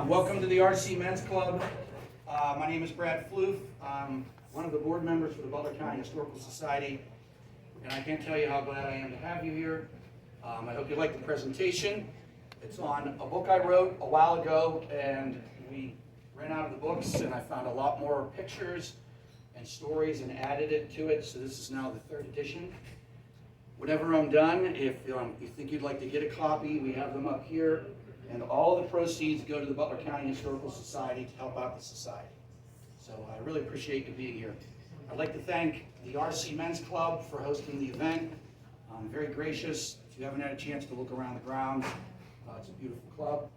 Welcome to the RC Men's Club. My name is Brad Pflugh. I'm one of the board members for the Butler County Historical Society, and I can't tell you how glad I am to have you here. I hope you like the presentation. It's on a book I wrote a while ago, and we ran out of the books, and I found a lot more pictures and stories and added it to it, so this is now the third edition. Whenever I'm done, if you think you'd like to get a copy, we have them up here. And all of the proceeds go to the Butler County Historical Society to help out the society. So I really appreciate you being here. I'd like to thank the RC Men's Club for hosting the event. Very gracious. If you haven't had a chance to look around the grounds, it's a beautiful club.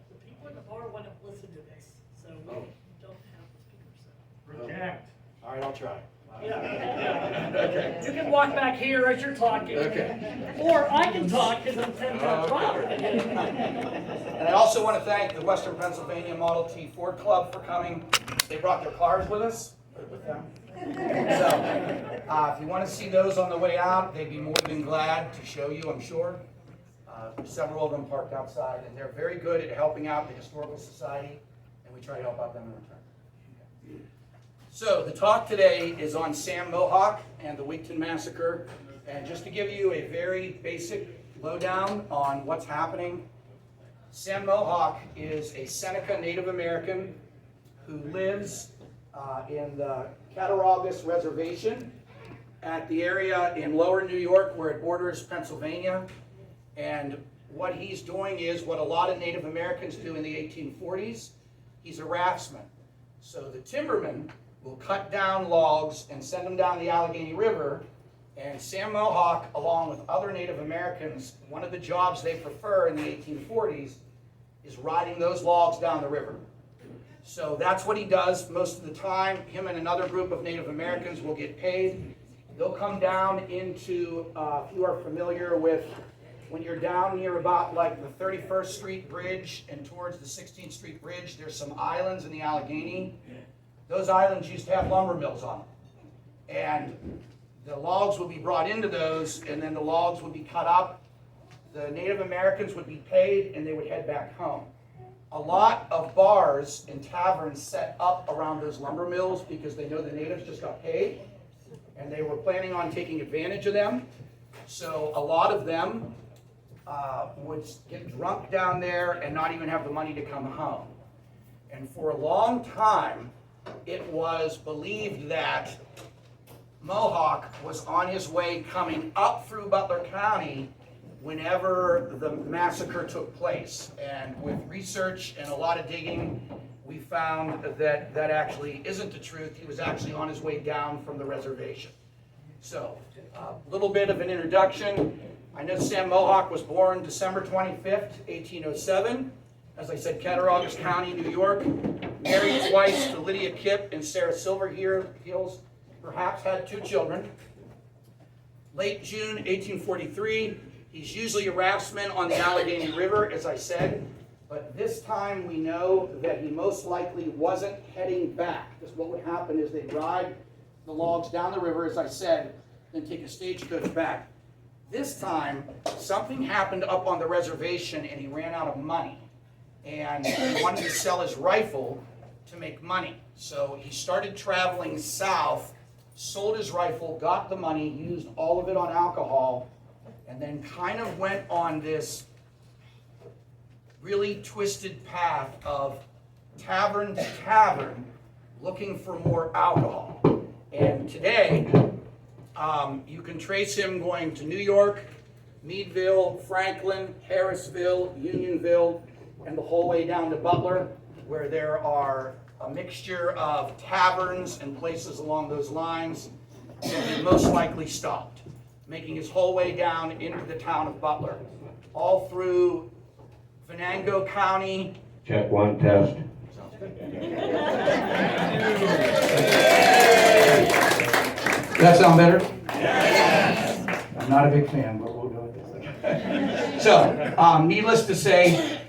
The people in the bar want to listen to this, so we don't have the speakers. Protect. All right, I'll try. Yeah. Okay. You can walk back here as you're talking. Okay. Or I can talk because I'm 10 times louder. And I also want to thank the Western Pennsylvania Model T Ford Club for coming. They brought their cars with us. With them. So, if you want to see those on the way out, they'd be more than glad to show you, I'm sure. Several of them parked outside, and they're very good at helping out the Historical Society, and we try to help out them in return. So the talk today is on Sam Mohawk and the Wigton Massacre. And just to give you a very basic lowdown on what's happening, Sam Mohawk is a Seneca Native American who lives in the Cattaraugus Reservation at the area in lower New York where it borders Pennsylvania. And what he's doing is what a lot of Native Americans do in the 1840s. He's a raftsman. So the timbermen will cut down logs and send them down the Allegheny River, and Sam Mohawk, along with other Native Americans, one of the jobs they prefer in the 1840s is riding those logs down the river. So that's what he does most of the time. Him and another group of Native Americans will get paid. They'll come down into, if you are familiar with, when you're down near about like the 31st Street Bridge and towards the 16th Street Bridge, there's some islands in the Allegheny. Those islands used to have lumber mills on them. And the logs would be brought into those, and then the logs would be cut up. The Native Americans would be paid, and they would head back home. A lot of bars and taverns set up around those lumber mills because they know the natives just got paid, and they were planning on taking advantage of them. So a lot of them would get drunk down there and not even have the money to come home. And for a long time, it was believed that Mohawk was on his way coming up through Butler County whenever the massacre took place. And with research and a lot of digging, we found that that actually isn't the truth. He was actually on his way down from the reservation. So, a little bit of an introduction. I know Sam Mohawk was born December 25th, 1807. As I said, Cattaraugus County, New York. Married twice to Lydia Kipp and Sarah Silverheels. Perhaps had 2 children. Late June 1843. He's usually a raftsman on the Allegheny River, as I said. But this time we know that he most likely wasn't heading back. Because what would happen is they'd ride the logs down the river, as I said, then take a stagecoach back. This time, something happened up on the reservation and he ran out of money. And he wanted to sell his rifle to make money. So he started traveling south, sold his rifle, got the money, used all of it on alcohol, and then kind of went on this really twisted path of tavern to tavern looking for more alcohol. And today, you can trace him going to New York, Meadville, Franklin, Harrisville, Unionville, and the whole way down to Butler, where there are a mixture of taverns and places along those lines that he most likely stopped, making his whole way down into the town of Butler, all through Venango County. Check 1, test. Sounds good. Does that sound better? Yes. I'm not a big fan, but we'll go with this. So, needless to say,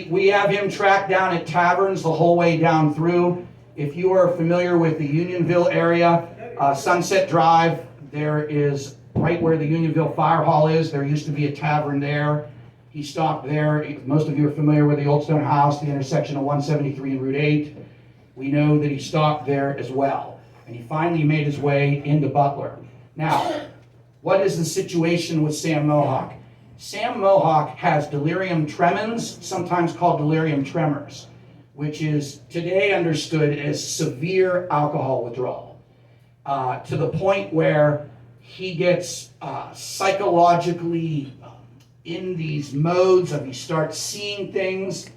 we have him tracked down at taverns the whole way down through. If you are familiar with the Unionville area, Sunset Drive, there is right where the Unionville Fire Hall is. There used to be a tavern there. He stopped there. Most of you are familiar with the Old Stone House, the intersection of 173 and Route 8. We know that he stopped there as well. And he finally made his way into Butler. Now, what is the situation with Sam Mohawk? Sam Mohawk has delirium tremens, sometimes called delirium tremors, which is today understood as severe alcohol withdrawal, to the point where he gets psychologically in these modes of he starts seeing things.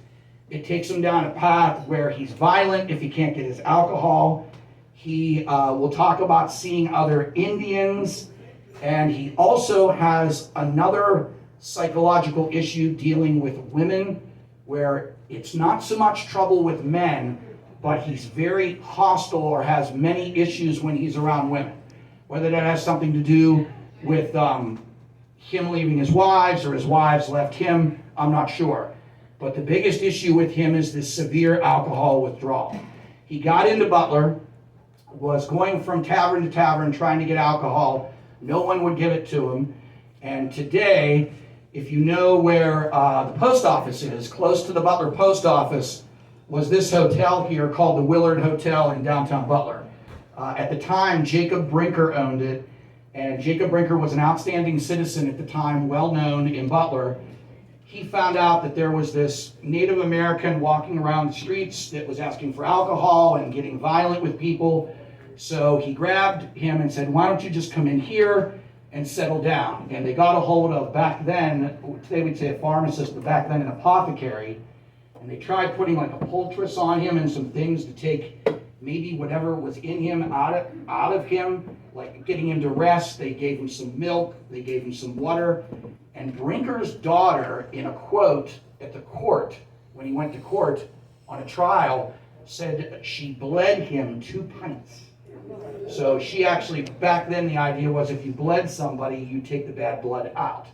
It takes him down a path where he's violent if he can't get his alcohol. He will talk about seeing other Indians, and he also has another psychological issue dealing with women, where it's not so much trouble with men, but he's very hostile or has many issues when he's around women. Whether that has something to do with him leaving his wives or his wives left him, I'm not sure. But the biggest issue with him is this severe alcohol withdrawal. He got into Butler, was going from tavern to tavern trying to get alcohol. No one would give it to him. And today, if you know where the post office is, close to the Butler post office was this hotel here called the Willard Hotel in downtown Butler. At the time, Jacob Brinker owned it, and Jacob Brinker was an outstanding citizen at the time, well known in Butler. He found out that there was this Native American walking around the streets that was asking for alcohol and getting violent with people. So he grabbed him and said, "Why don't you just come in here and settle down?" And they got a hold of, back then, today we'd say a pharmacist, but back then an apothecary. And they tried putting like a poultice on him and some things to take maybe whatever was in him out of him, like getting him to rest. They gave him some milk, they gave him some water. And Brinker's daughter, in a quote at the court, when he went to court on a trial, said she bled him 2 pints. So she actually, back then the idea was if you bled somebody, you take the bad blood out.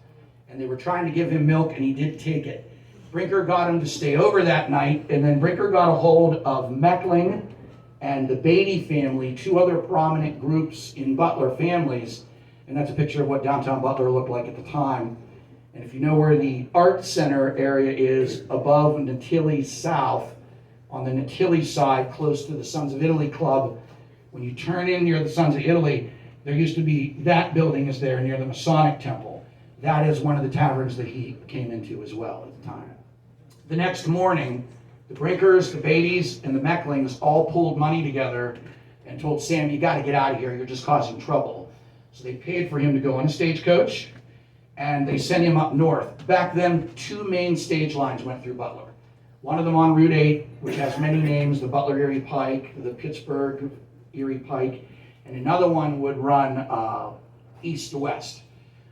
And they were trying to give him milk, and he did take it. Brinker got him to stay over that night, and then Brinker got a hold of Meckling and the Beatty family, 2 other prominent groups in Butler families. And that's a picture of what downtown Butler looked like at the time. And if you know where the Art Center area is, above Natilli South, on the Natilli side, close to the Sons of Italy Club, when you turn in near the Sons of Italy, there used to be, that building is there near the Masonic Temple. That is one of the taverns that he came into as well at the time. The next morning, the Brinkers, the Beattys, and the Mecklings all pulled money together and told Sam, "You got to get out of here, you're just causing trouble." So they paid for him to go on a stagecoach, and they sent him up north. Back then, 2 main stage lines went through Butler. One of them on Route 8, which has many names, the Butler Erie Pike, the Pittsburgh Erie Pike, and another one would run east to west.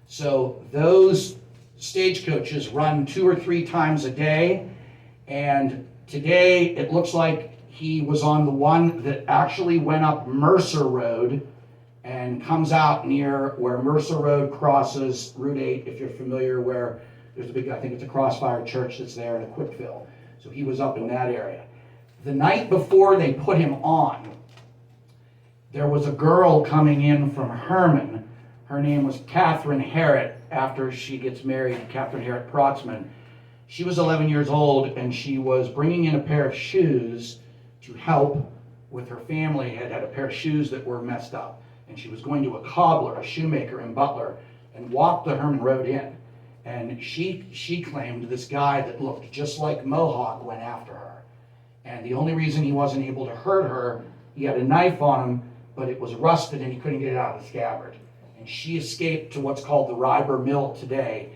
So those stagecoaches run 2 or 3 times a day, and today it looks like he was on the one that actually went up Mercer Road and comes out near where Mercer Road crosses Route 8, if you're familiar, where there's a big, I think it's a Crossfire Church that's there in Quickville. So he was up in that area. The night before they put him on, there was a girl coming in from Herman. Her name was Catherine Harrett, after she gets married to Catherine Harrett Protzman. She was 11 years old, and she was bringing in a pair of shoes to help with her family. Had a pair of shoes that were messed up. And she was going to a cobbler, a shoemaker in Butler, and walked the Herman Road in. And she claimed this guy that looked just like Mohawk went after her. And the only reason he wasn't able to hurt her, he had a knife on him, but it was rusted and he couldn't get it out of the scabbard. And she escaped to what's called the Ryber Mill today.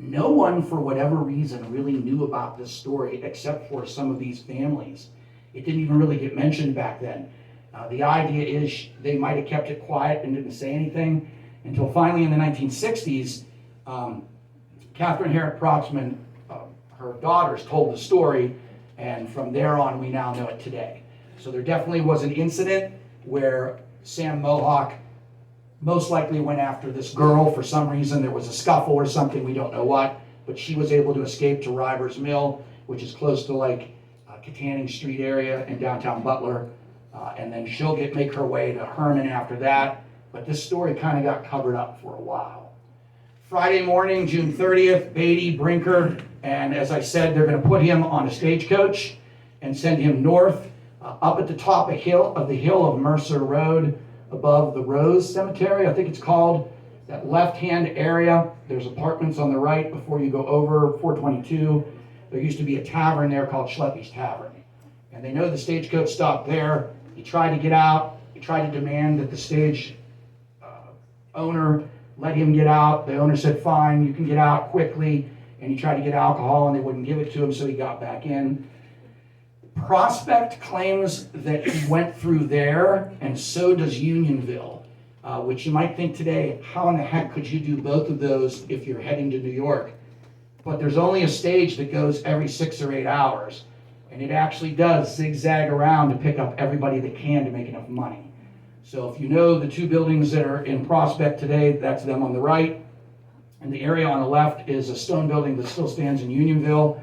No one, for whatever reason, really knew about this story except for some of these families. It didn't even really get mentioned back then. The idea is they might have kept it quiet and didn't say anything until finally in the 1960s, Catherine Harrett Protzman, her daughters, told the story, and from there on we now know it today. So there definitely was an incident where Sam Mohawk most likely went after this girl for some reason. There was a scuffle or something, we don't know what, but she was able to escape to Ryber's Mill, which is close to like Katanning Street area in downtown Butler. And then she'll make her way to Herman after that. But this story kind of got covered up for a while. Friday morning, June 30th, Beatty, Brinker, and as I said, they're going to put him on a stagecoach and send him north up at the top of the hill of Mercer Road above the Rose Cemetery, I think it's called. That left-hand area, there's apartments on the right before you go over 422. There used to be a tavern there called Schleppy's Tavern. And they know the stagecoach stopped there. He tried to get out. He tried to demand that the stage owner let him get out. The owner said, fine, you can get out quickly. And he tried to get alcohol and they wouldn't give it to him, so he got back in. Prospect claims that he went through there, and so does Unionville, which you might think today, how in the heck could you do both of those if you're heading to New York? But there's only a stage that goes every 6 or 8 hours, and it actually does zigzag around to pick up everybody that can to make enough money. So if you know the two buildings that are in Prospect today, that's them on the right. And the area on the left is a stone building that still stands in Unionville.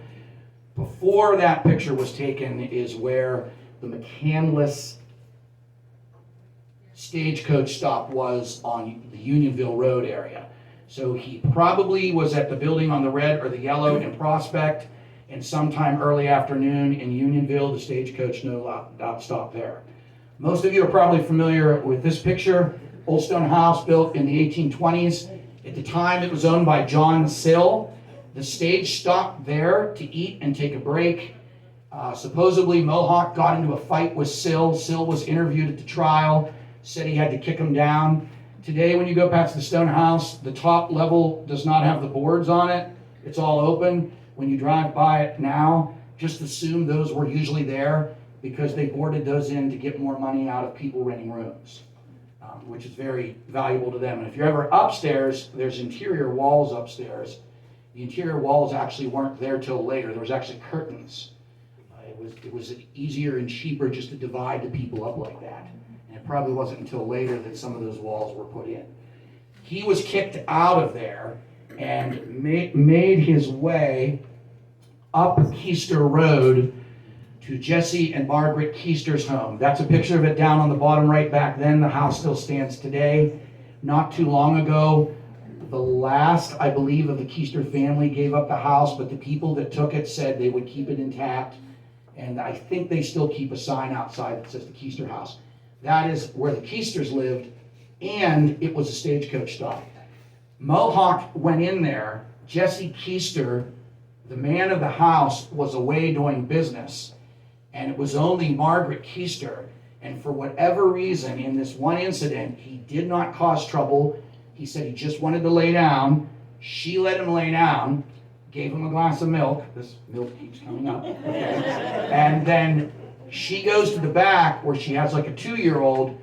Before that picture was taken is where the McCandless stagecoach stop was on the Unionville Road area. So he probably was at the building on the red or the yellow in Prospect, and sometime early afternoon in Unionville, the stagecoach no doubt stopped there. Most of you are probably familiar with this picture. Old stone house built in the 1820s. At the time, it was owned by John Sill. The stage stopped there to eat and take a break. Supposedly, Mohawk got into a fight with Sill. Sill was interviewed at the trial, said he had to kick him down. Today, when you go past the stone house, the top level does not have the boards on it. It's all open. When you drive by it now, just assume those were usually there because they boarded those in to get more money out of people renting rooms, which is very valuable to them. And if you're ever upstairs, there's interior walls upstairs. The interior walls actually weren't there till later. There was actually curtains. It was easier and cheaper just to divide the people up like that. And it probably wasn't until later that some of those walls were put in. He was kicked out of there and made his way up Keister Road to Jesse and Margaret Keister's home. That's a picture of it down on the bottom right back then. The house still stands today. Not too long ago, the last, I believe, of the Keister family gave up the house, but the people that took it said they would keep it intact. And I think they still keep a sign outside that says the Keister house. That is where the Keisters lived, and it was a stagecoach stop. Mohawk went in there. Jesse Keister, the man of the house, was away doing business, and it was only Margaret Keister. And for whatever reason, in this one incident, he did not cause trouble. He said he just wanted to lay down. She let him lay down, gave him a glass of milk. This milk keeps coming up. Okay. And then she goes to the back where she has like a 2-year-old,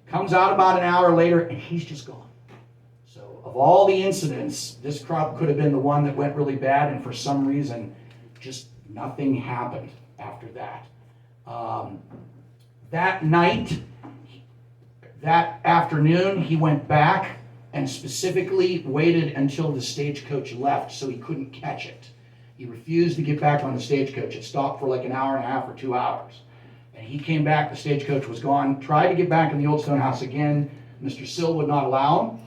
comes out about an hour later, and he's just gone. So of all the incidents, this crop could have been the one that went really bad, and for some reason, just nothing happened after that. That night, that afternoon, he went back and specifically waited until the stagecoach left so he couldn't catch it. He refused to get back on the stagecoach. It stopped for like an hour and a half or 2 hours. And he came back, the stagecoach was gone, tried to get back in the old stone house again. Mr. Sill would not allow him.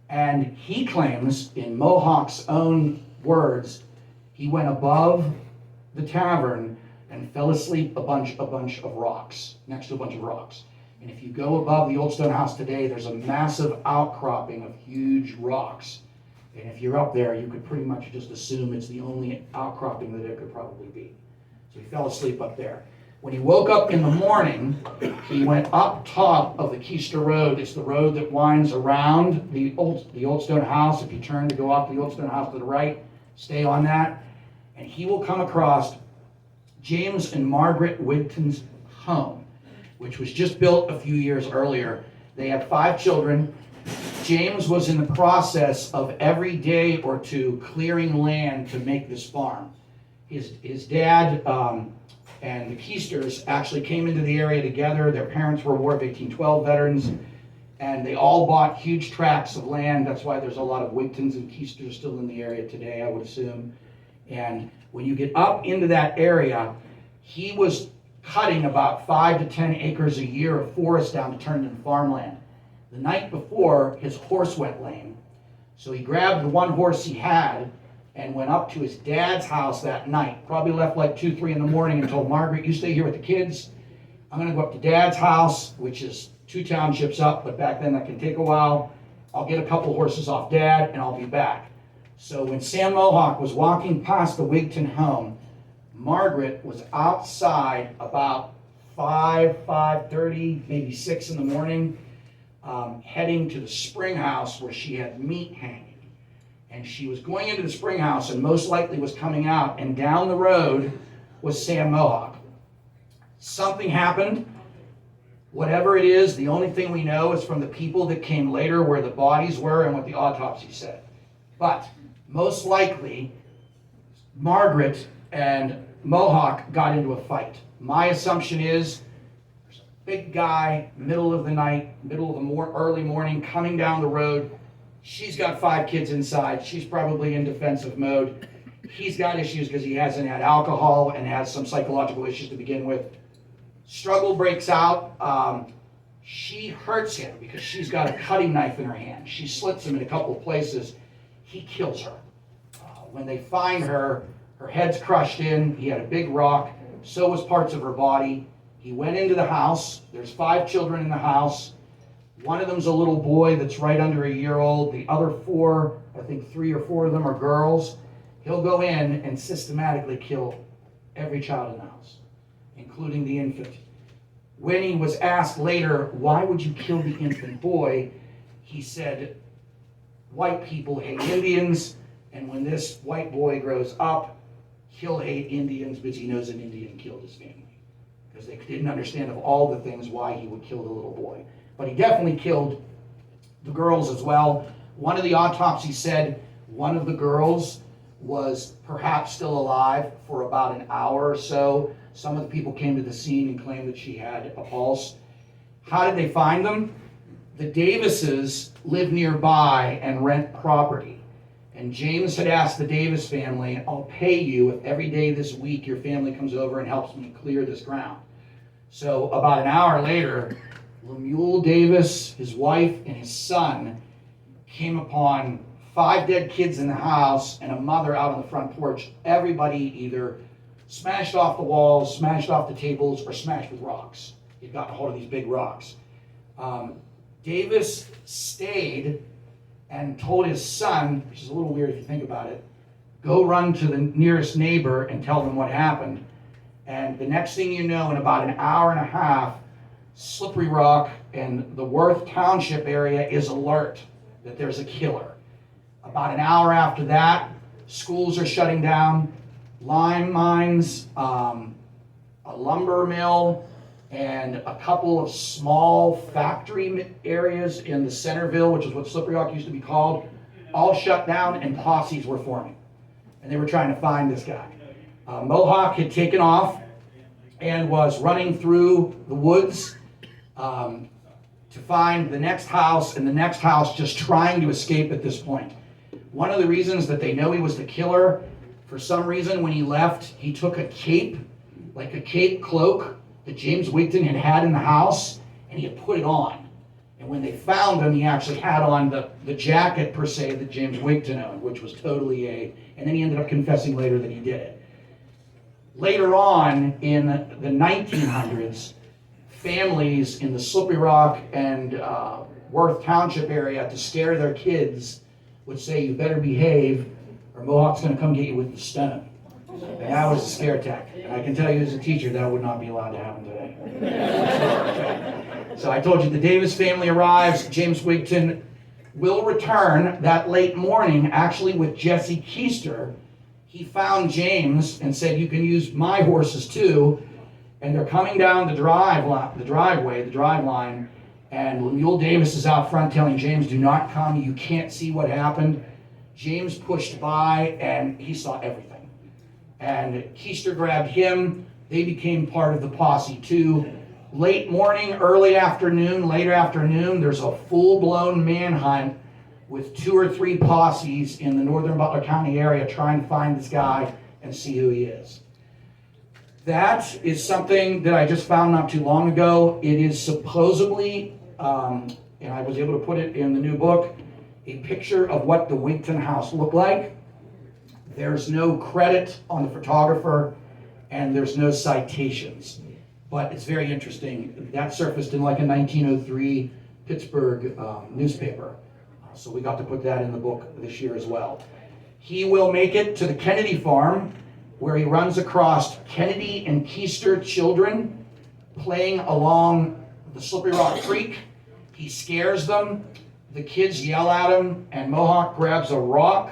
And he claims, in Mohawk's own words, he went above the tavern and fell asleep a bunch of rocks, next to a bunch of rocks. And if you go above the old stone house today, there's a massive outcropping of huge rocks. And if you're up there, you could pretty much just assume it's the only outcropping that it could probably be. So he fell asleep up there. When he woke up in the morning, he went up top of the Keister Road. It's the road that winds around the old stone house. If you turn to go off the old stone house to the right, stay on that. And he will come across James and Margaret Wigton's home, which was just built a few years earlier. They had 5 children. James was in the process of every day or two clearing land to make this farm. His dad and the Keisters actually came into the area together. Their parents were War of 1812 veterans, and they all bought huge tracts of land. That's why there's a lot of Wigtons and Keisters still in the area today, I would assume. And when you get up into that area, he was cutting about 5 to 10 acres a year of forest down to turn into farmland. The night before, his horse went lame. So he grabbed the one horse he had and went up to his dad's house that night. Probably left like 2, 3 in the morning and told Margaret, you stay here with the kids. I'm going to go up to Dad's house, which is 2 townships up, but back then that can take a while. I'll get a couple horses off Dad, and I'll be back. So when Sam Mohawk was walking past the Wigton home, Margaret was outside about 5:30, maybe 6 in the morning, heading to the spring house where she had meat hanging. And she was going into the spring house and most likely was coming out, and down the road was Sam Mohawk. Something happened. Whatever it is, the only thing we know is from the people that came later where the bodies were and what the autopsy said. But most likely, Margaret and Mohawk got into a fight. My assumption is there's a big guy, middle of the night, middle of the early morning, coming down the road. She's got 5 kids inside. She's probably in defensive mode. He's got issues because he hasn't had alcohol and has some psychological issues to begin with. Struggle breaks out. She hurts him because she's got a cutting knife in her hand. She slits him in a couple of places. He kills her. When they find her, her head's crushed in. He had a big rock. So was parts of her body. He went into the house. There's 5 children in the house. One of them's a little boy that's right under a year old. The other 4, I think 3 or 4 of them are girls. He'll go in and systematically kill every child in the house, including the infant. When he was asked later, why would you kill the infant boy? He said, white people hate Indians, and when this white boy grows up, he'll hate Indians because he knows an Indian killed his family. Because they didn't understand of all the things why he would kill the little boy. But he definitely killed the girls as well. One of the autopsies said one of the girls was perhaps still alive for about an hour or so. Some of the people came to the scene and claimed that she had a pulse. How did they find them? The Davises live nearby and rent property. And James had asked the Davis family, I'll pay you if every day this week your family comes over and helps me clear this ground. So about an hour later, Lemuel Davis, his wife, and his son came upon 5 dead kids in the house and a mother out on the front porch. Everybody either smashed off the walls, smashed off the tables, or smashed with rocks. He'd gotten a hold of these big rocks. Davis stayed and told his son, which is a little weird if you think about it, go run to the nearest neighbor and tell them what happened. And the next thing you know, in about an hour and a half, Slippery Rock and the Worth Township area is alert that there's a killer. About an hour after that, schools are shutting down, lime mines, a lumber mill, and a couple of small factory areas in the Centerville, which is what Slippery Rock used to be called, all shut down and posses were forming. And they were trying to find this guy. Mohawk had taken off and was running through the woods to find the next house, and the next house, just trying to escape at this point. One of the reasons that they know he was the killer, for some reason when he left, he took a cape, like a cape cloak that James Wigton had had in the house, and he had put it on. And when they found him, he actually had on the jacket, per se, that James Wigton owned, which was totally and then he ended up confessing later that he did it. Later on, in the 1900s, families in the Slippery Rock and Worth Township area, to scare their kids, would say, you better behave, or Mohawk's going to come get you with the stone. And that was a scare tactic. And I can tell you as a teacher, that would not be allowed to happen today. So I told you, the Davis family arrives. James Wigton will return that late morning, actually with Jesse Keister. He found James and said, you can use my horses too. And they're coming down the drive line, and Lemuel Davis is out front telling James, do not come, you can't see what happened. James pushed by and he saw everything. And Keister grabbed him. They became part of the posse too. Late morning, later afternoon, there's a full-blown manhunt with 2 or 3 posses in the northern Butler County area trying to find this guy and see who he is. That is something that I just found not too long ago. It is supposedly, and I was able to put it in the new book, a picture of what the Wigton house looked like. There's no credit on the photographer, and there's no citations. But it's very interesting. That surfaced in like a 1903 Pittsburgh newspaper. So we got to put that in the book this year as well. He will make it to the Kennedy farm, where he runs across Kennedy and Keister children playing along the Slippery Rock Creek. He scares them. The kids yell at him, and Mohawk grabs a rock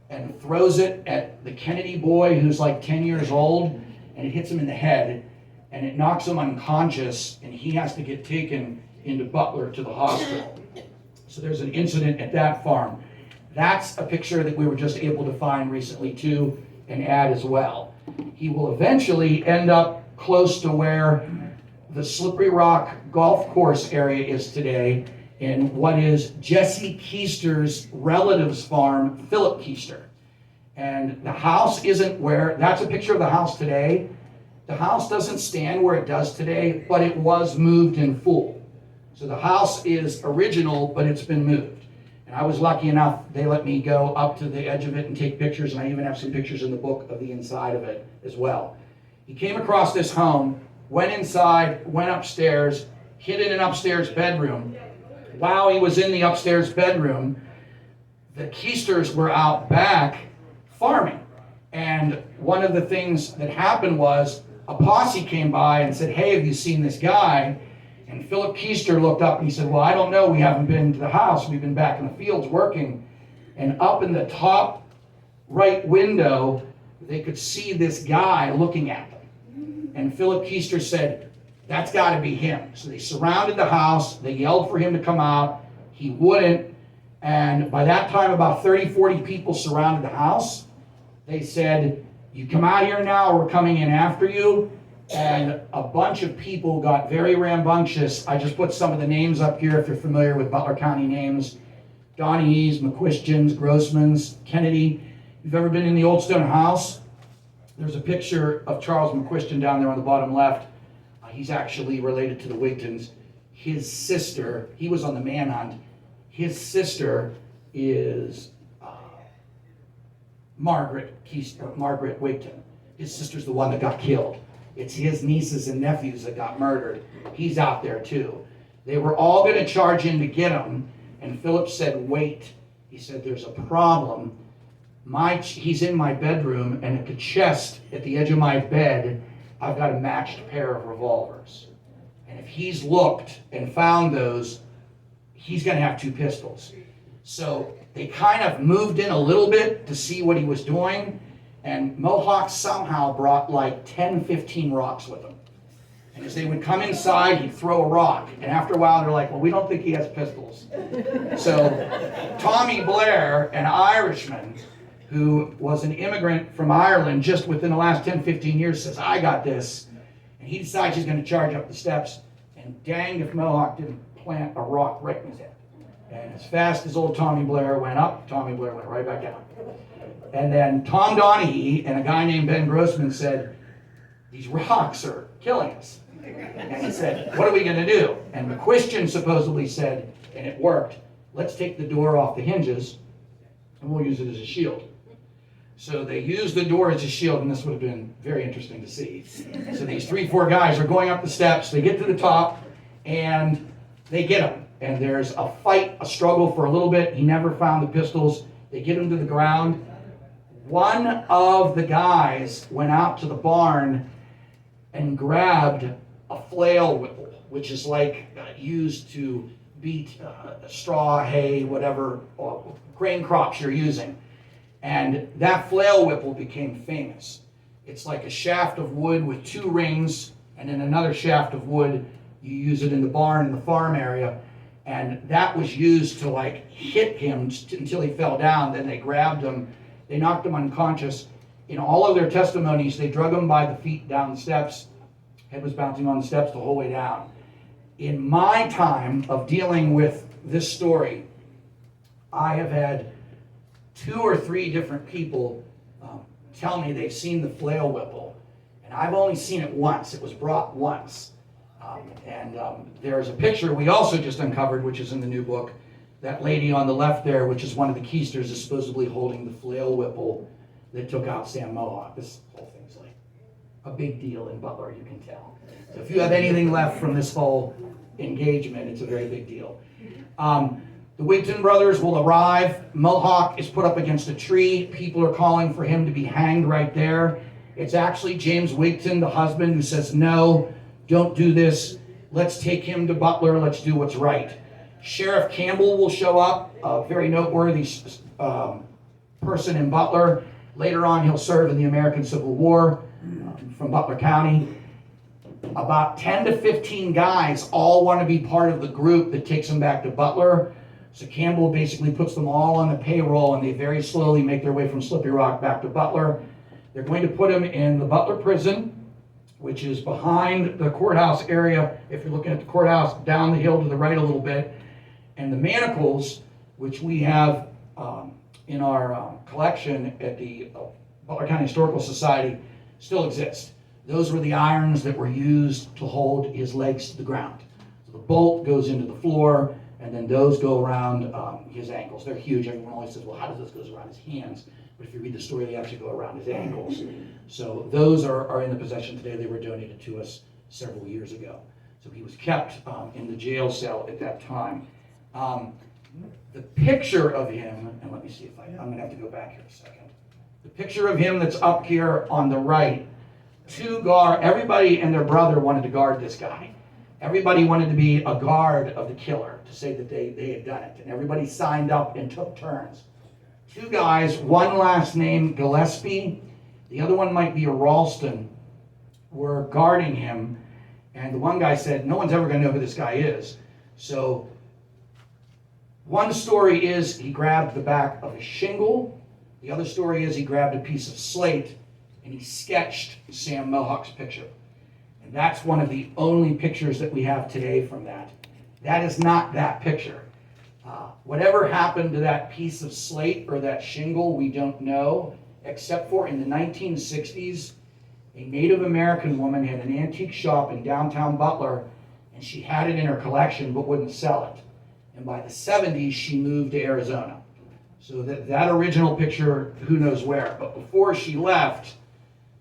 and throws it at the Kennedy boy, who's like 10 years old, and it hits him in the head, and it knocks him unconscious, and he has to get taken into Butler to the hospital. So there's an incident at that farm. That's a picture that we were just able to find recently too, and add as well. He will eventually end up close to where the Slippery Rock golf course area is today, in what is Jesse Keister's relative's farm, Philip Keister. And the house isn't where, that's a picture of the house today. The house doesn't stand where it does today, but it was moved in full. So the house is original, but it's been moved. And I was lucky enough, they let me go up to the edge of it and take pictures, and I even have some pictures in the book of the inside of it as well. He came across this home, went inside, went upstairs, hid in an upstairs bedroom. While he was in the upstairs bedroom, the Keisters were out back farming. And one of the things that happened was a posse came by and said, "Hey, have you seen this guy?" And Philip Keister looked up and he said, "Well, I don't know. We haven't been to the house. We've been back in the fields working." And up in the top right window, they could see this guy looking at them. And Philip Keister said, "That's got to be him." So they surrounded the house. They yelled for him to come out. He wouldn't. And by that time, about 30, 40 people surrounded the house. They said, "You come out here now, or we're coming in after you." And a bunch of people got very rambunctious. I just put some of the names up here if you're familiar with Butler County names. Donnies, McQuistions, Grossmans, Kennedy. If you've ever been in the old stone house, there's a picture of Charles McQuistion down there on the bottom left. He's actually related to the Wigtons. His sister, he was on the manhunt. His sister is Margaret Wigton. His sister's the one that got killed. It's his nieces and nephews that got murdered. He's out there too. They were all going to charge in to get him, and Philip said, "Wait." He said, "There's a problem. He's in my bedroom, and at the chest at the edge of my bed, I've got a matched pair of revolvers. And if he's looked and found those, he's going to have 2 pistols." So they kind of moved in a little bit to see what he was doing. And Mohawk somehow brought like 10, 15 rocks with him. And as they would come inside, he'd throw a rock. And after a while, they're like, "Well, we don't think he has pistols." So Tommy Blair, an Irishman who was an immigrant from Ireland just within the last 10, 15 years, says, "I got this." And he decides he's going to charge up the steps. And dang if Mohawk didn't plant a rock right in his head. And as fast as old Tommy Blair went up, Tommy Blair went right back down. And then Tom Donahue and a guy named Ben Grossman said, "These rocks are killing us." And he said, "What are we going to do?" And McQuistion supposedly said, and it worked, "Let's take the door off the hinges and we'll use it as a shield." So they used the door as a shield, and this would have been very interesting to see. So these 3, 4 guys are going up the steps. They get to the top, and they get him. And there's a fight, a struggle for a little bit. He never found the pistols. They get him to the ground. One of the guys went out to the barn and grabbed a flail whittle, which is like used to beat straw, hay, whatever grain crops you're using. And that flail whipple became famous. It's like a shaft of wood with 2 rings, and then another shaft of wood. You use it in the barn in the farm area. And that was used to like hit him until he fell down. Then they grabbed him. They knocked him unconscious. In all of their testimonies, they drug him by the feet down the steps. Head was bouncing on the steps the whole way down. In my time of dealing with this story, I have had 2 or 3 different people tell me they've seen the flail whipple. And I've only seen it once. It was brought once. There's a picture we also just uncovered, which is in the new book, That lady on the left there, which is one of the keisters, is supposedly holding the flail whipple that took out Sam Mohawk. This whole thing's like a big deal in Butler, you can tell. So if you have anything left from this whole engagement, it's a very big deal. The Wigton brothers will arrive. Mohawk is put up against a tree. People are calling for him to be hanged right there. It's actually James Wigton, the husband, who says, no, don't do this. Let's take him to Butler. Let's do what's right. Sheriff Campbell will show up, a very noteworthy person in Butler. Later on, he'll serve in the American Civil War from Butler County. About 10 to 15 guys all want to be part of the group that takes them back to Butler. So Campbell basically puts them all on the payroll, and they very slowly make their way from Slippery Rock back to Butler. They're going to put them in the Butler prison, which is behind the courthouse area. If you're looking at the courthouse, down the hill to the right a little bit. And the manacles, which we have in our collection at the Butler County Historical Society, still exist. Those were the irons that were used to hold his legs to the ground. So the bolt goes into the floor, and then those go around his ankles. They're huge. Everyone always says, well, how does this go around his hands? But if you read the story, they actually go around his ankles. So those are in the possession today. They were donated to us several years ago. So he was kept in the jail cell at that time. The picture of him, and let me see if I'm going to have to go back here a second. The picture of him that's up here on the right, everybody and their brother wanted to guard this guy. Everybody wanted to be a guard of the killer, to say that they had done it. And everybody signed up and took turns. Two guys, one last name Gillespie, the other one might be a Ralston, were guarding him. And the one guy said, no one's ever going to know who this guy is. So one story is he grabbed the back of a shingle. The other story is he grabbed a piece of slate and he sketched Sam Mohawk's picture. And that's one of the only pictures that we have today from that. That is not that picture. Whatever happened to that piece of slate or that shingle, we don't know, except for in the 1960s, a Native American woman had an antique shop in downtown Butler, and she had it in her collection but wouldn't sell it. And by the 70s, she moved to Arizona. So that original picture, who knows where. But before she left,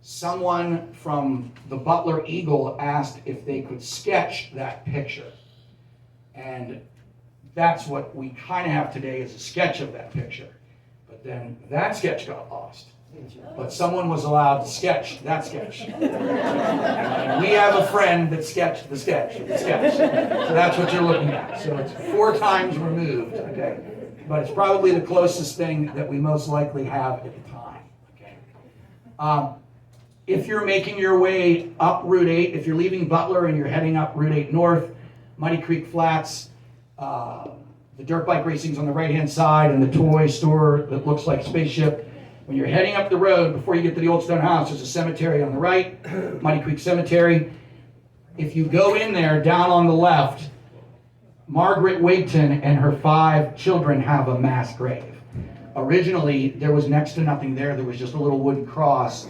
someone from the Butler Eagle asked if they could sketch that picture. And that's what we kind of have today, is a sketch of that picture. But then that sketch got lost. But someone was allowed to sketch that sketch. And we have a friend that sketched the sketch of the sketch. So that's what you're looking at. So it's 4 times removed, okay? But it's probably the closest thing that we most likely have at the time, okay? If you're making your way up Route 8, if you're leaving Butler and you're heading up Route 8 North, Muddy Creek Flats, the dirt bike racing's on the right-hand side, and the toy store that looks like a spaceship. When you're heading up the road, before you get to the old stone house, there's a cemetery on the right, Muddy Creek Cemetery. If you go in there, down on the left, Margaret Wigton and her 5 children have a mass grave. Originally, there was next to nothing there. There was just a little wooden cross.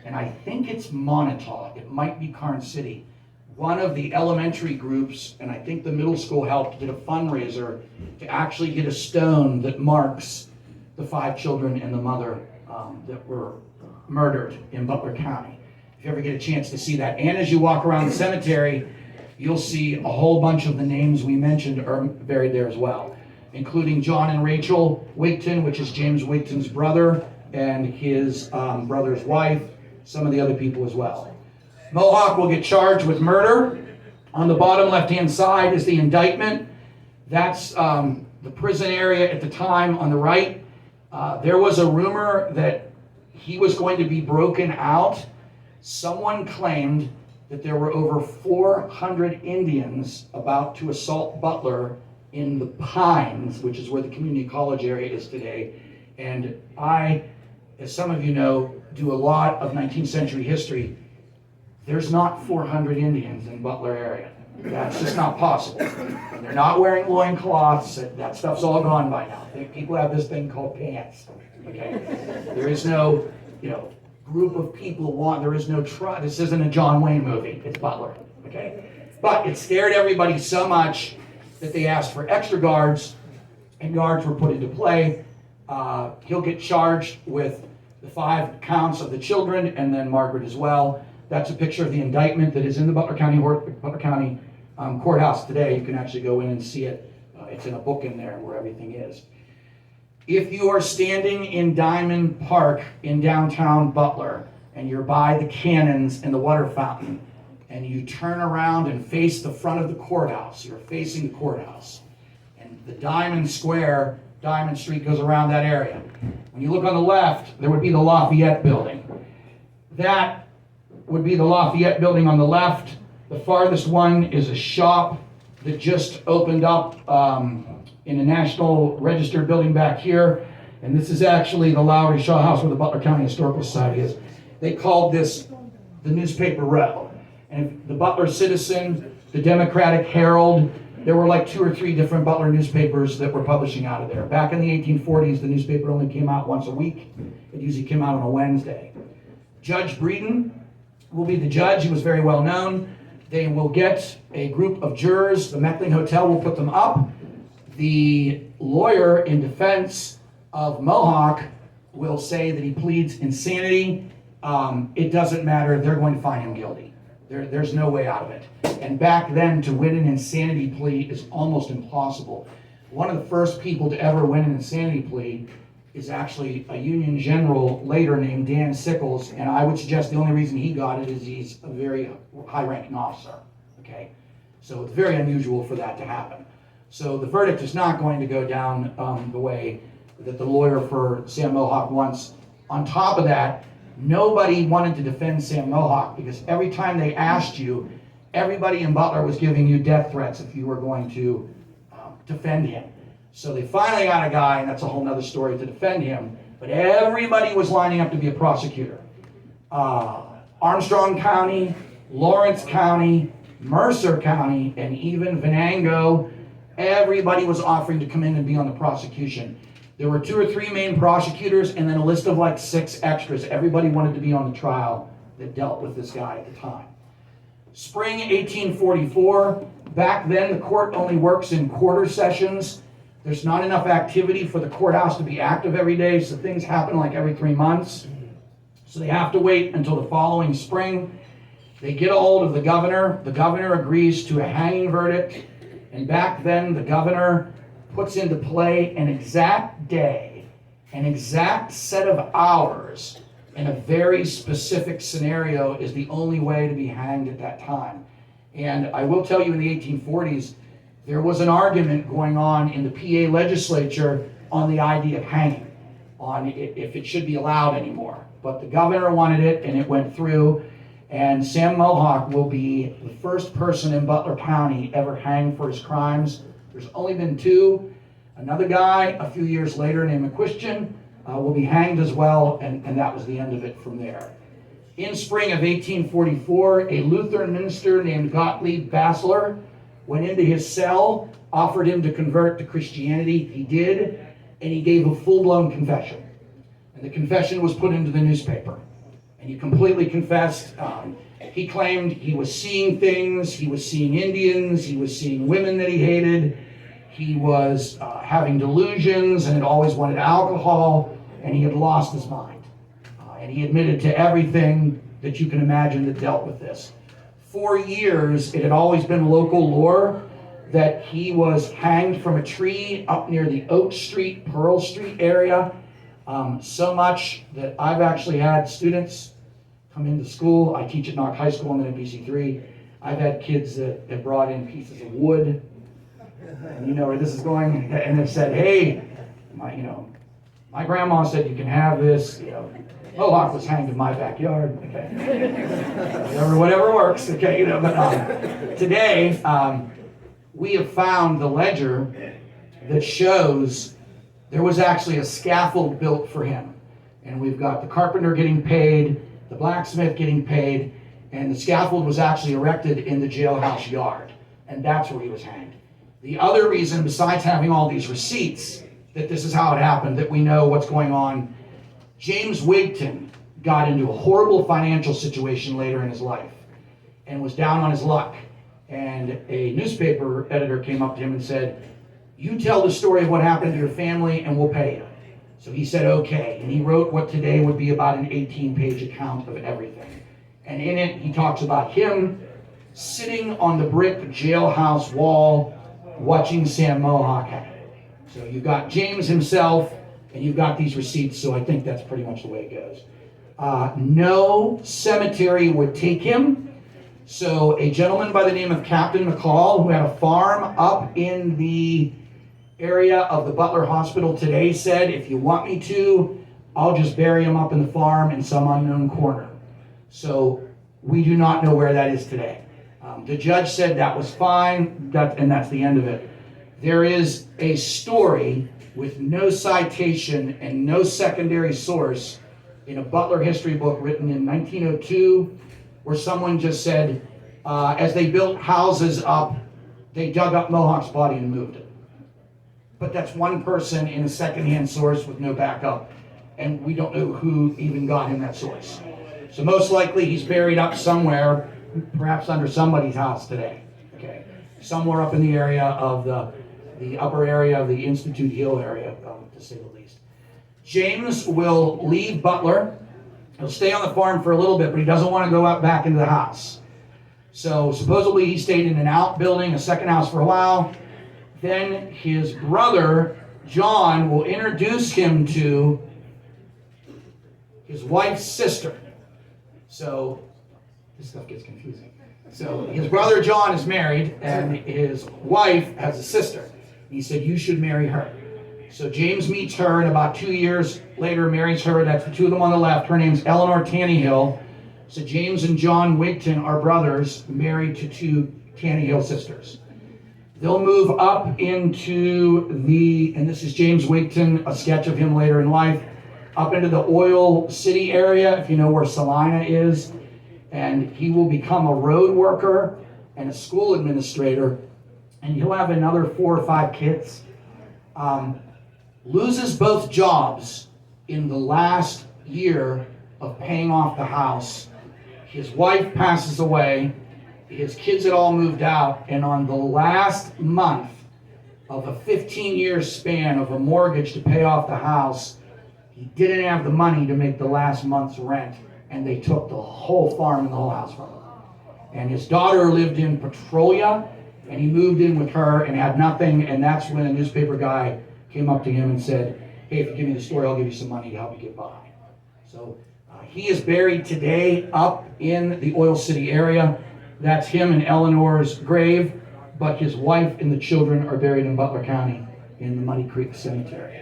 And I think it's Montauk. It might be Carn City. One of the elementary groups, and I think the middle school helped, did a fundraiser to actually get a stone that marks the 5 children and the mother that were murdered in Butler County. If you ever get a chance to see that. And as you walk around the cemetery, you'll see a whole bunch of the names we mentioned are buried there as well, including John and Rachel Wigton, which is James Wigton's brother, and his brother's wife, some of the other people as well. Mohawk will get charged with murder. On the bottom left-hand side is the indictment. That's the prison area at the time on the right. There was a rumor that he was going to be broken out. Someone claimed that there were over 400 Indians about to assault Butler in the Pines, which is where the community college area is today. And I, as some of you know, do a lot of 19th century history. There's not 400 Indians in Butler area. That's just not possible. They're not wearing loincloths. That stuff's all gone by now. People have this thing called pants. Okay? There is no, group of people there is no tribe. This isn't a John Wayne movie. It's Butler. Okay? But it scared everybody so much that they asked for extra guards, and guards were put into play. He'll get charged with the 5 counts of the children and then Margaret as well. That's a picture of the indictment that is in the Butler County courthouse today. You can actually go in and see it. It's in a book in there where everything is. If you are standing in Diamond Park in downtown Butler and you're by the cannons and the water fountain and you turn around and face the front of the courthouse, you're facing the courthouse, and the Diamond Square, Diamond Street goes around that area. When you look on the left, there would be the Lafayette building. That would be the Lafayette building on the left. The farthest one is a shop that just opened up in a National Register building back here. And this is actually the Lowry Shaw House where the Butler County Historical Society is. They called this the newspaper row. And the Butler Citizen, the Democratic Herald, there were like 2 or 3 different Butler newspapers that were publishing out of there. Back in the 1840s, the newspaper only came out once a week. It usually came out on a Wednesday. Judge Breeden will be the judge. He was very well known. They will get a group of jurors. The Meckling Hotel will put them up. The lawyer in defense of Mohawk will say that he pleads insanity. It doesn't matter. They're going to find him guilty. There's no way out of it. And back then, to win an insanity plea is almost impossible. One of the first people to ever win an insanity plea is actually a Union general later named Dan Sickles, and I would suggest the only reason he got it is he's a very high-ranking officer, okay? So it's very unusual for that to happen. So the verdict is not going to go down the way that the lawyer for Sam Mohawk wants. On top of that, nobody wanted to defend Sam Mohawk because every time they asked you, everybody in Butler was giving you death threats if you were going to defend him. So they finally got a guy, and that's a whole nother story, to defend him, but everybody was lining up to be a prosecutor. Armstrong County, Lawrence County, Mercer County, and even Venango, everybody was offering to come in and be on the prosecution. There were 2 or 3 main prosecutors and then a list of like 6 extras. Everybody wanted to be on the trial that dealt with this guy at the time. Spring 1844, back then the court only works in quarter sessions. There's not enough activity for the courthouse to be active every day, so things happen like every 3 months. So they have to wait until the following spring. They get a hold of the governor. The governor agrees to a hanging verdict. And back then, the governor puts into play an exact day, an exact set of hours, and a very specific scenario is the only way to be hanged at that time. And I will tell you, in the 1840s, there was an argument going on in the PA legislature on the idea of hanging, on if it should be allowed anymore. But the governor wanted it, and it went through. And Sam Mohawk will be the first person in Butler County ever hanged for his crimes. There's only been 2. Another guy, a few years later, named McQuistion, will be hanged as well, and that was the end of it from there. In spring of 1844, a Lutheran minister named Gottlieb Bassler went into his cell, offered him to convert to Christianity. He did, and he gave a full-blown confession. And the confession was put into the newspaper. And he completely confessed. He claimed he was seeing things, he was seeing Indians, he was seeing women that he hated, he was having delusions and had always wanted alcohol, and he had lost his mind. And he admitted to everything that you can imagine that dealt with this. For years, it had always been local lore that he was hanged from a tree up near the Oak Street, Pearl Street area. So much that I've actually had students come into school. I teach at Knox High School and then at BC3. I've had kids that have brought in pieces of wood, and you know where this is going, and they've said, hey, my grandma said you can have this. Mohawk was hanged in my backyard. Okay. whatever works. Okay, but today we have found the ledger that shows there was actually a scaffold built for him, and we've got the carpenter getting paid, the blacksmith getting paid, and the scaffold was actually erected in the jailhouse yard, and that's where he was hanged. The other reason, besides having all these receipts, that this is how it happened, that we know what's going on, James Wigton got into a horrible financial situation later in his life and was down on his luck. And a newspaper editor came up to him and said, you tell the story of what happened to your family and we'll pay you. So he said, okay. And he wrote what today would be about an 18-page account of everything. And in it, he talks about him sitting on the brick jailhouse wall watching Sam Mohawk happen. So you've got James himself, and you've got these receipts, so I think that's pretty much the way it goes. No cemetery would take him. So a gentleman by the name of Captain McCall, who had a farm up in the area of the Butler Hospital today, said, if you want me to, I'll just bury him up in the farm in some unknown corner. So we do not know where that is today. The judge said that was fine, and that's the end of it. There is a story with no citation and no secondary source in a Butler history book written in 1902, where someone just said, as they built houses up, they dug up Mohawk's body and moved it. But that's one person in a secondhand source with no backup, and we don't know who even got him that source. So most likely he's buried up somewhere, perhaps under somebody's house today. Okay, somewhere up in the area of the upper area of the Institute Hill area, to say the least. James will leave Butler. He'll stay on the farm for a little bit, but he doesn't want to go out back into the house. So supposedly he stayed in an outbuilding, a second house for a while. Then his brother, John, will introduce him to his wife's sister. So this stuff gets confusing. So his brother John is married, and his wife has a sister. He said, you should marry her. So James meets her, and about 2 years later marries her. That's the two of them on the left. Her name's Eleanor Tannehill. So James and John Wigton are brothers, married to two Tannehill sisters. They'll move up into and this is James Wigton, a sketch of him later in life, up into the Oil City area, if you know where Salina is. And he will become a road worker and a school administrator. And he'll have another 4 or 5 kids. Loses both jobs in the last year of paying off the house. His wife passes away. His kids had all moved out. And on the last month of a 15-year span of a mortgage to pay off the house, he didn't have the money to make the last month's rent. And they took the whole farm and the whole house from him. And his daughter lived in Petrolia, and he moved in with her and had nothing. And that's when a newspaper guy came up to him and said, hey, if you give me the story, I'll give you some money to help you get by. So he is buried today up in the Oil City area. That's him and Eleanor's grave, but his wife and the children are buried in Butler County in the Muddy Creek Cemetery.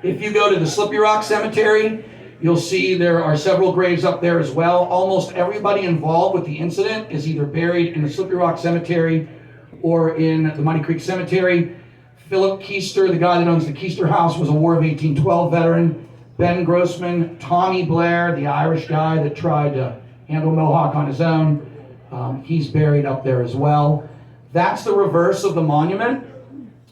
If you go to the Slippery Rock Cemetery, you'll see there are several graves up there as well. Almost everybody involved with the incident is either buried in the Slippery Rock Cemetery or in the Muddy Creek Cemetery. Philip Keister, the guy that owns the Keister House, was a War of 1812 veteran. Ben Grossman, Tommy Blair, the Irish guy that tried to handle Mohawk on his own, he's buried up there as well. That's the reverse of the monument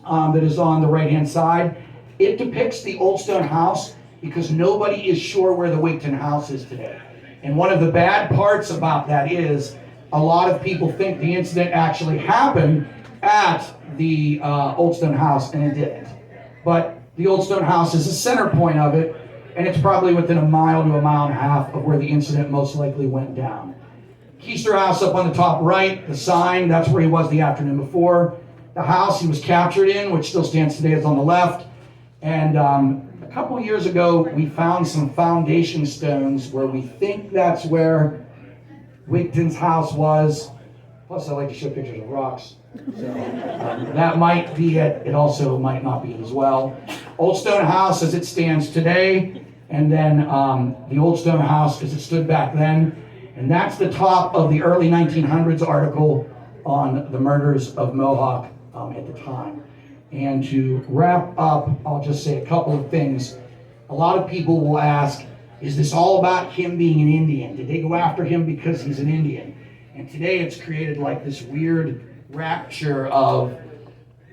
that is on the right-hand side. It depicts the Old Stone House because nobody is sure where the Wigton house is today. And one of the bad parts about that is a lot of people think the incident actually happened at the Old Stone House, and it didn't. But the Old Stone House is the center point of it, and it's probably within a mile to a mile and a half of where the incident most likely went down. Keister House up on the top right, the sign, that's where he was the afternoon before. The house he was captured in, which still stands today, is on the left. And a couple years ago, we found some foundation stones where we think that's where Wigton's house was. Plus, I like to show pictures of rocks. So that might be it. It also might not be it as well. Old Stone House as it stands today, and then the Old Stone House as it stood back then. And that's the top of the early 1900s article on the murders of Mohawk at the time. And to wrap up, I'll just say a couple of things. A lot of people will ask, is this all about him being an Indian? Did they go after him because he's an Indian? And today it's created like this weird rapture of,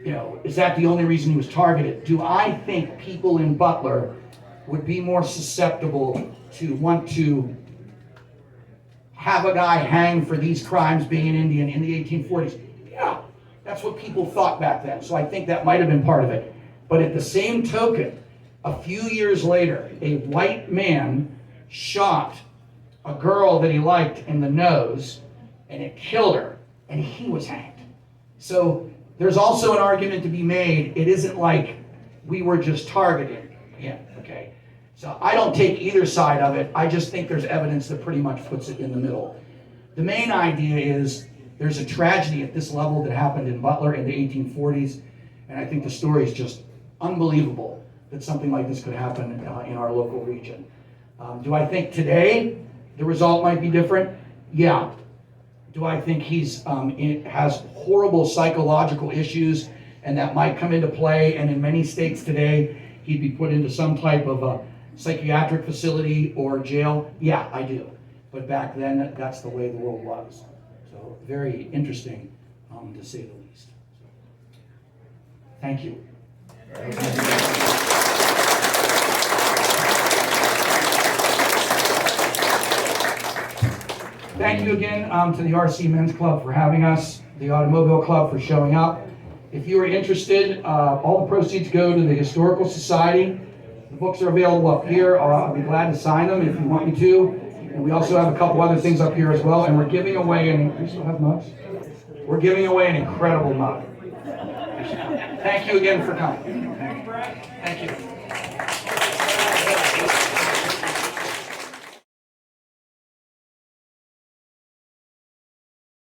you know, is that the only reason he was targeted? Do I think people in Butler would be more susceptible to want to have a guy hang for these crimes being an Indian in the 1840s? Yeah, That's what people thought back then. So I think that might have been part of it. But at the same token, a few years later, a white man shot a girl that he liked in the nose, and it killed her, and he was hanged. So there's also an argument to be made. It isn't like we were just targeting him, okay? So I don't take either side of it. I just think there's evidence that pretty much puts it in the middle. The main idea is there's a tragedy at this level that happened in Butler in the 1840s, and I think the story is just unbelievable that something like this could happen in our local region. Do I think today the result might be different? Yeah. Do I think he's has horrible psychological issues and that might come into play, and in many states today he'd be put into some type of a psychiatric facility or jail? Yeah, I do. But back then, that's the way the world was. So very interesting, to say the least. Thank you. Thank you again to the RC Men's Club for having us, the Automobile Club for showing up. If you are interested, all the proceeds go to the Historical Society. The books are available up here. I'll be glad to sign them if you want me to. And we also have a couple other things up here as well. And we're giving away we still have mugs? We're giving away an incredible mug. Thank you again for coming. Thank you.